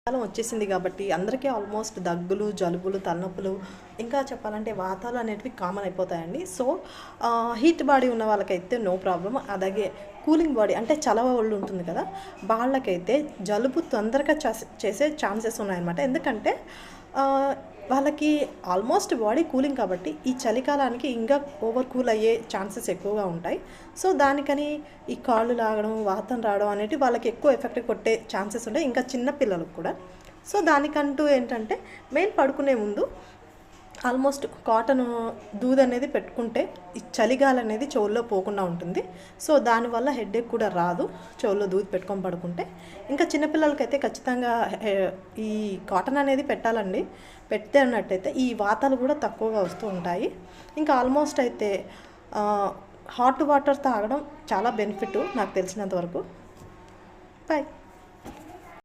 కాలం వచ్చేసింది కాబట్టి అందరికీ ఆల్మోస్ట్ దగ్గులు, జలుబులు, తలనొప్పులు ఇంకా చెప్పాలంటే వాతాలు అనేటివి కామన్ అయిపోతాయండి. సో, హీట్ బాడీ ఉన్న వాళ్ళకైతే నో ప్రాబ్లమ్. అలాగే కూలింగ్ బాడీ అంటే చలవ ఒళ్ళు ఉంటుంది కదా! వాళ్ళకైతే జలుబు తొందరగా చేసే ఛాన్సెస్ ఉన్నాయన్నమాట. ఎందుకంటే వాళ్ళకి ఆల్మోస్ట్ బాడీ కూలింగ్ కాబట్టి ఈ చలికాలానికి ఇంకా ఓవర్ కూల్ అయ్యే ఛాన్సెస్ ఎక్కువగా ఉంటాయి. సో, దానికని ఈ కాళ్ళు లాగడం, వాతం రావడం అనేటివి వాళ్ళకి ఎక్కువ ఎఫెక్ట్ కొట్టే ఛాన్సెస్ ఉంటాయి. ఇంకా చిన్న పిల్లలకు కూడా. సో, దానికంటూ ఏంటంటే మెయిన్ పడుకునే ముందు ఆల్మోస్ట్ కాటను దూదనేది పెట్టుకుంటే ఈ చలిగాలి అనేది చెవుల్లో పోకుండా ఉంటుంది. సో, దానివల్ల హెడేక్ కూడా రాదు చెవుల్లో దూది పెట్టుకొని పడుకుంటే. ఇంకా చిన్నపిల్లలకైతే ఖచ్చితంగా ఈ కాటన్ అనేది పెట్టాలండి. పెడితే అన్నట్టయితే ఈ వాతాలు కూడా తక్కువగా వస్తూ ఉంటాయి. ఇంకా ఆల్మోస్ట్ అయితే హాట్ వాటర్ తాగడం చాలా బెనిఫిట్ నాకు తెలిసినంత వరకు. బాయ్.